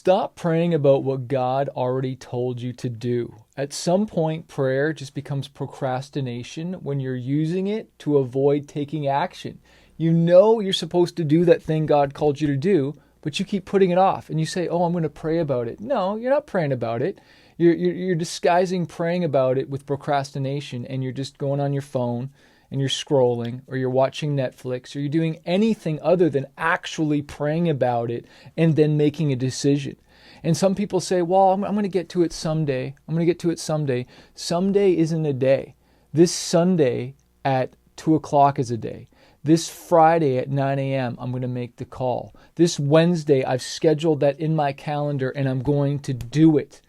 Stop praying about what God already told you to do. At some point, prayer just becomes procrastination when you're using it to avoid taking action. You know you're supposed to do that thing God called you to do, but you keep putting it off. And you say, oh, I'm going to pray about it. No, you're not praying about it. You're disguising praying about it with procrastination, and you're just going on your phone and you're scrolling, or you're watching Netflix, or you're doing anything other than actually praying about it and then making a decision. And some people say, well, I'm going to get to it someday. I'm going to get to it someday. Someday isn't a day. This Sunday at 2 o'clock is a day. This Friday at 9 a.m., I'm going to make the call. This Wednesday, I've scheduled that in my calendar, and I'm going to do it.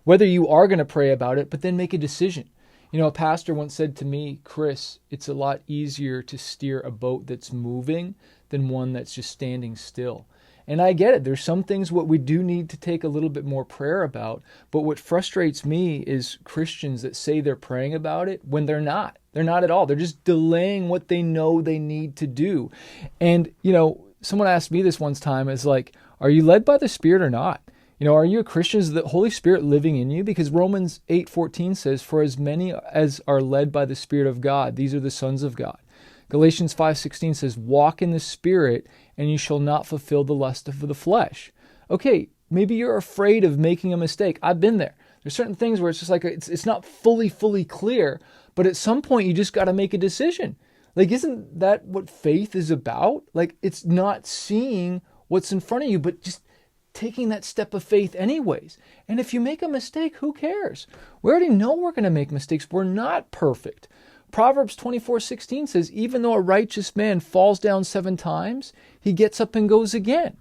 Whether you are going to pray about it, but then make a decision. A pastor once said to me, Chris, it's a lot easier to steer a boat that's moving than one that's just standing still. And I get it. There's some things what we do need to take a little bit more prayer about. But what frustrates me is Christians that say they're praying about it when they're not. They're not at all. They're just delaying what they know they need to do. And, someone asked me this one time, is like, are you led by the Spirit or not? Are you a Christian? Is the Holy Spirit living in you? Because Romans 8:14 says, for as many as are led by the Spirit of God, these are the sons of God. Galatians 5:16 says, walk in the Spirit, and you shall not fulfill the lust of the flesh. Okay, maybe you're afraid of making a mistake. I've been there. There's certain things where it's just like, it's not fully clear, but at some point you just got to make a decision. Like, isn't that what faith is about? Like, it's not seeing what's in front of you, but just taking that step of faith anyways. And if you make a mistake, who cares? We already know we're going to make mistakes. We're not perfect. Proverbs 24:16 says, even though a righteous man falls down 7 times, he gets up and goes again.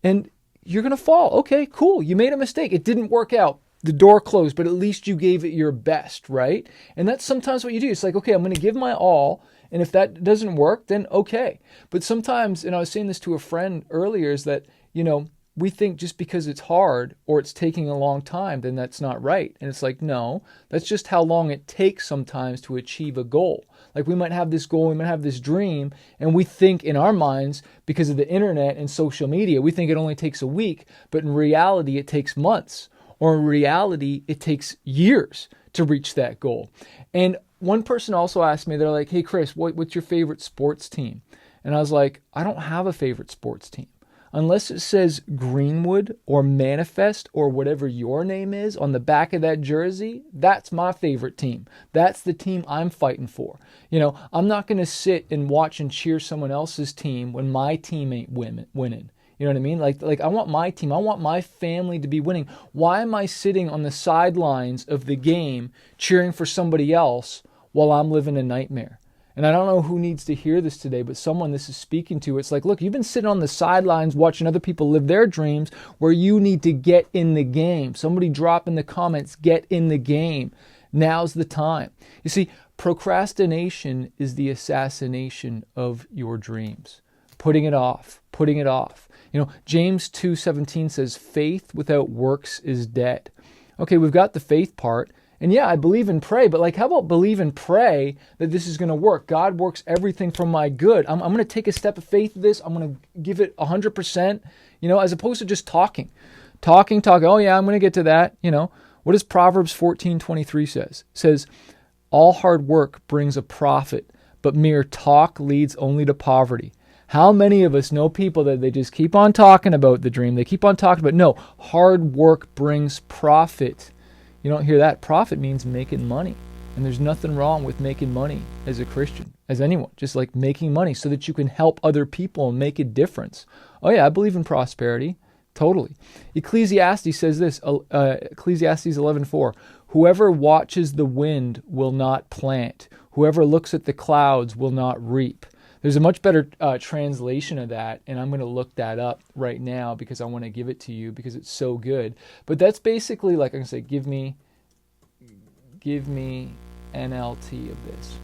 And you're going to fall. Okay, cool. You made a mistake. It didn't work out. The door closed, but at least you gave it your best, right? And that's sometimes what you do. It's like, okay, I'm going to give my all. And if that doesn't work, then okay. But sometimes, and I was saying this to a friend earlier, is that, we think just because it's hard or it's taking a long time, then that's not right. And it's like, no, that's just how long it takes sometimes to achieve a goal. Like, we might have this goal, we might have this dream, and we think in our minds, because of the internet and social media, we think it only takes a week, but in reality, it takes months. Or in reality, it takes years to reach that goal. And one person also asked me, they're like, hey, Chris, what's your favorite sports team? And I was like, I don't have a favorite sports team. Unless it says Greenwood or Manafest or whatever your name is on the back of that jersey, that's my favorite team. That's the team I'm fighting for. I'm not going to sit and watch and cheer someone else's team when my team ain't winning. You know what I mean? Like I want my team. I want my family to be winning. Why am I sitting on the sidelines of the game cheering for somebody else while I'm living a nightmare? And I don't know who needs to hear this today, but someone this is speaking to. It's like, look, you've been sitting on the sidelines watching other people live their dreams where you need to get in the game. Somebody drop in the comments, get in the game. Now's the time. You see, procrastination is the assassination of your dreams. Putting it off. James 2:17 says, faith without works is dead. Okay, we've got the faith part. And yeah, I believe and pray, but how about believe and pray that this is going to work? God works everything for my good. I'm going to take a step of faith to this. I'm going to give it 100%, as opposed to just talking. Oh yeah, I'm going to get to that. What does Proverbs 14:23 says? It says, all hard work brings a profit, but mere talk leads only to poverty. How many of us know people that they just keep on talking about the dream? They keep on talking about, no, hard work brings profit. You don't hear that. Profit means making money. And there's nothing wrong with making money as a Christian, as anyone. Just like making money so that you can help other people and make a difference. Oh yeah, I believe in prosperity. Totally. Ecclesiastes says this, Ecclesiastes 11:4, whoever watches the wind will not plant. Whoever looks at the clouds will not reap. There's a much better translation of that, and I'm going to look that up right now because I want to give it to you because it's so good. But that's basically like I'm going to say, give me NLT of this.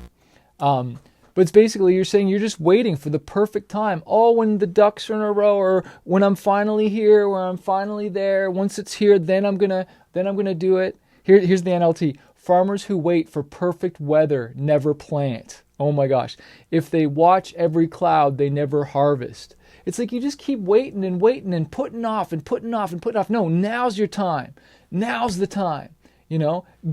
But it's basically you're saying you're just waiting for the perfect time. Oh, when the ducks are in a row, or when I'm finally here, or I'm finally there. Once it's here, then I'm gonna do it. Here's the NLT. Farmers who wait for perfect weather never plant. Oh my gosh. If they watch every cloud, they never harvest. It's like you just keep waiting and waiting and putting off and putting off and putting off. No, now's your time. Now's the time.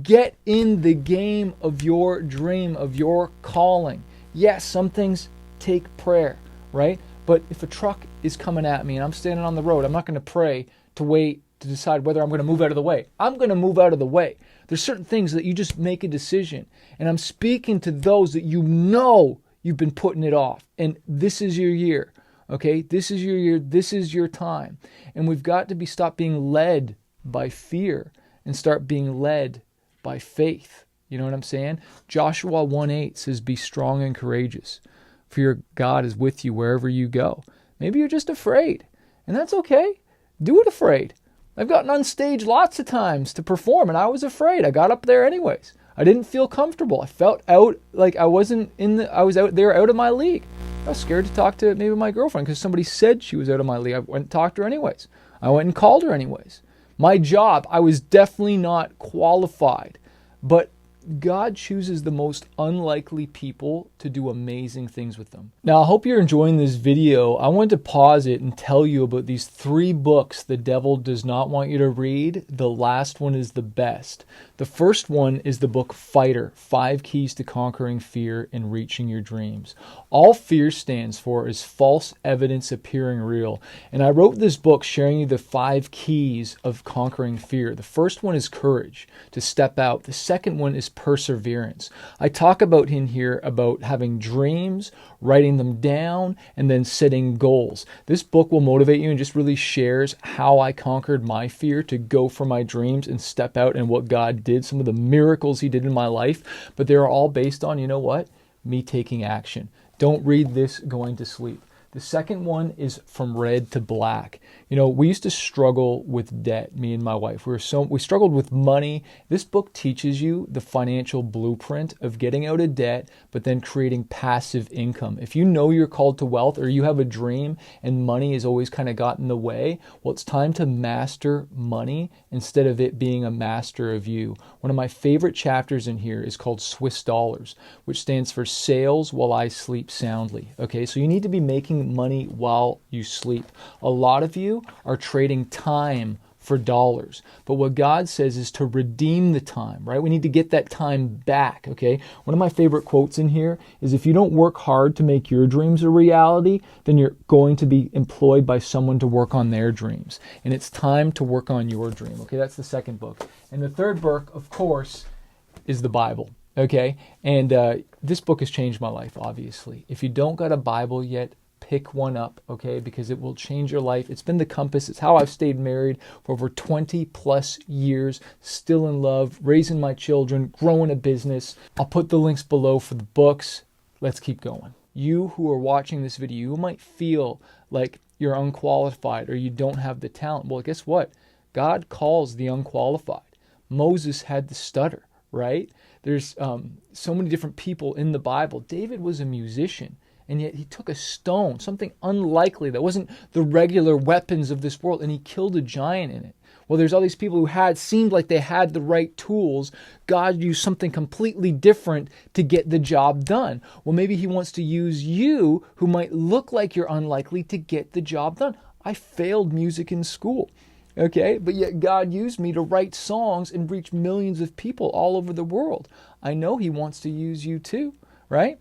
Get in the game of your dream, of your calling. Yes, some things take prayer, right? But if a truck is coming at me and I'm standing on the road, I'm not going to pray to wait to decide whether I'm going to move out of the way. I'm going to move out of the way. There's certain things that you just make a decision. And I'm speaking to those that you've been putting it off. And this is your year, okay? This is your year. This is your time. And we've got to stop being led by fear and start being led by faith. You know what I'm saying? Joshua 1:8 says, be strong and courageous, for your God is with you wherever you go. Maybe you're just afraid, and that's okay. Do it afraid. I've gotten on stage lots of times to perform, and I was afraid. I got up there anyways. I didn't feel comfortable. I felt out like I was out there out of my league. I was scared to talk to maybe my girlfriend because somebody said she was out of my league. I went and talked to her anyways. I went and called her anyways. My job, I was definitely not qualified, but God chooses the most unlikely people to do amazing things with them. Now, I hope you're enjoying this video. I wanted to pause it and tell you about these 3 books the devil does not want you to read. The last one is the best. The first one is the book Fighter, 5 Keys to Conquering Fear and Reaching Your Dreams. All fear stands for is false evidence appearing real. And I wrote this book sharing you the 5 keys of conquering fear. The first one is courage, to step out. The second one is perseverance. I talk about in here about having dreams, writing them down, and then setting goals. This book will motivate you and just really shares how I conquered my fear to go for my dreams and step out and what God did, some of the miracles he did in my life. But they're all based on, me taking action. Don't read this going to sleep. The second one is From Red to Black. We used to struggle with debt, me and my wife. We struggled with money. This book teaches you the financial blueprint of getting out of debt, but then creating passive income. If you know you're called to wealth or you have a dream and money has always kind of gotten in the way, well, it's time to master money instead of it being a master of you. One of my favorite chapters in here is called Swiss Dollars, which stands for Sales While I Sleep Soundly. Okay, so you need to be making money while you sleep. A lot of you are trading time for dollars. But what God says is to redeem the time, right? We need to get that time back, okay? One of my favorite quotes in here is, if you don't work hard to make your dreams a reality, then you're going to be employed by someone to work on their dreams. And it's time to work on your dream, okay? That's the second book. And the third book, of course, is the Bible, okay? And this book has changed my life, obviously. If you don't got a Bible yet, pick one up, okay? Because it will change your life. It's been the compass. It's how I've stayed married for over 20 plus years, still in love, raising my children, growing a business. I'll put the links below for the books. Let's keep going. You who are watching this video, you might feel like you're unqualified or you don't have the talent. Well, guess what? God calls the unqualified. Moses had the stutter, right? There's so many different people in the Bible. David was a musician. And yet he took a stone, something unlikely that wasn't the regular weapons of this world, and he killed a giant in it. Well, there's all these people who seemed like they had the right tools. God used something completely different to get the job done. Well, maybe he wants to use you, who might look like you're unlikely, to get the job done. I failed music in school, okay? But yet God used me to write songs and reach millions of people all over the world. I know he wants to use you too, right?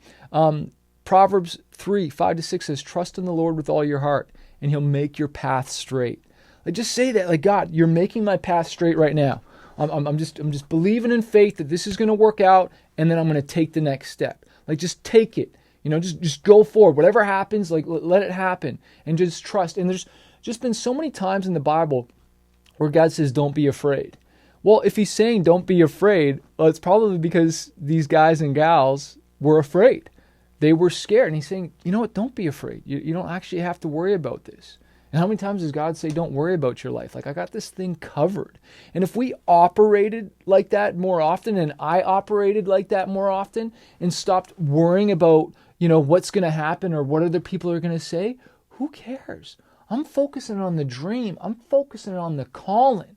Proverbs 3:5-6 says, trust in the Lord with all your heart, and he'll make your path straight. Like, just say that, like, God, you're making my path straight right now. I'm just believing in faith that this is going to work out, and then I'm going to take the next step. Like, just take it. Just go forward. Whatever happens, like, let it happen, and just trust. And there's just been so many times in the Bible where God says, don't be afraid. Well, if he's saying don't be afraid, well, it's probably because these guys and gals were afraid. They were scared. And he's saying, you know what? Don't be afraid. You don't actually have to worry about this. And how many times does God say, don't worry about your life? Like, I got this thing covered. And if we operated like that more often, and I operated like that more often, and stopped worrying about, what's going to happen or what other people are going to say, who cares? I'm focusing on the dream. I'm focusing on the calling.